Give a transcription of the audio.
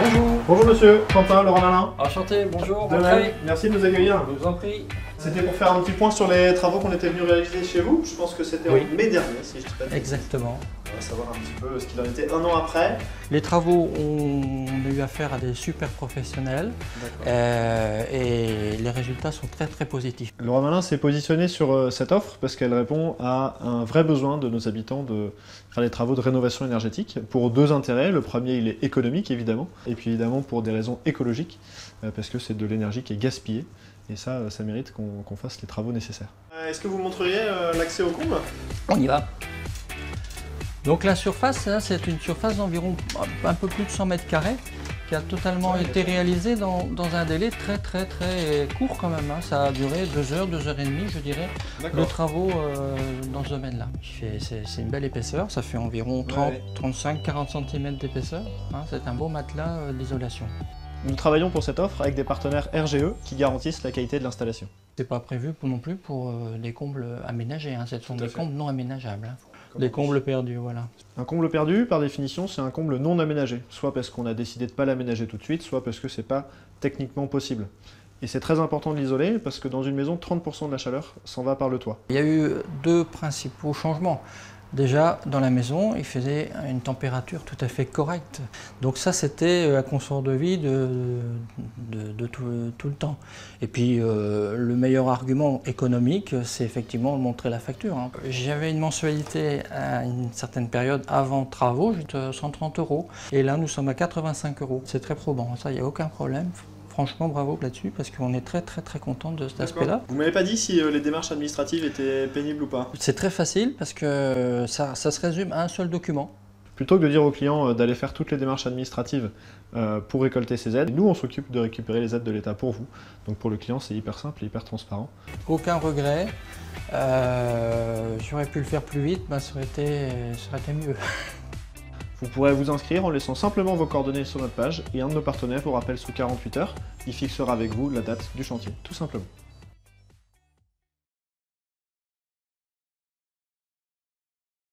Bonjour. Bonjour monsieur, Quentin, Laurent Malin. Enchanté, bonjour, De entrez. même, merci de nous accueillir. Je vous en prie. C'était pour faire un petit point sur les travaux qu'on était venu réaliser chez vous. Je pense que c'était Oui. en mai dernier, si je ne dis pas de bêtises. Exactement. On va savoir un petit peu ce qu'il en était un an après. Les travaux, on a eu affaire à des super professionnels et les résultats sont très très positifs. Laurent Malin s'est positionné sur cette offre parce qu'elle répond à un vrai besoin de nos habitants de faire des travaux de rénovation énergétique pour deux intérêts. Le premier, il est économique évidemment, et puis évidemment pour des raisons écologiques, parce que c'est de l'énergie qui est gaspillée. Et ça mérite qu'on fasse les travaux nécessaires. Est-ce que vous montreriez l'accès au comble? On y va. Donc la surface, là, c'est une surface d'environ un peu plus de 100 mètres carrés qui a totalement été réalisée dans un délai très court quand même. Hein. Ça a duré 2 heures, 2 heures et demie, je dirais, de travaux dans ce domaine-là. C'est une belle épaisseur, ça fait environ 35-40 cm d'épaisseur. Hein. C'est un beau matelas d'isolation. Nous travaillons pour cette offre avec des partenaires RGE qui garantissent la qualité de l'installation. C'est pas prévu non plus pour des combles aménagés, hein. Ce sont des combles non aménageables. Hein. Des combles perdus, voilà. Un comble perdu, par définition, c'est un comble non aménagé, soit parce qu'on a décidé de ne pas l'aménager tout de suite, soit parce que c'est pas techniquement possible. Et c'est très important de l'isoler parce que dans une maison, 30% de la chaleur s'en va par le toit. Il y a eu deux principaux changements. Déjà, dans la maison, il faisait une température tout à fait correcte. Donc ça, c'était un confort de vie de tout le temps. Et puis, le meilleur argument économique, c'est effectivement de montrer la facture. Hein. J'avais une mensualité à une certaine période avant travaux, de 130 €. Et là, nous sommes à 85 €. C'est très probant, ça, il n'y a aucun problème. Franchement, bravo là-dessus, parce qu'on est très content de cet aspect-là. Vous m'avez pas dit si les démarches administratives étaient pénibles ou pas? C'est très facile, parce que ça se résume à un seul document. Plutôt que de dire aux clients d'aller faire toutes les démarches administratives pour récolter ces aides, nous on s'occupe de récupérer les aides de l'État pour vous. Donc pour le client, c'est hyper simple et hyper transparent. Aucun regret. J'aurais pu le faire plus vite, ça aurait été mieux. Vous pourrez vous inscrire en laissant simplement vos coordonnées sur notre page et un de nos partenaires vous rappelle sous 48 heures. Il fixera avec vous la date du chantier, tout simplement.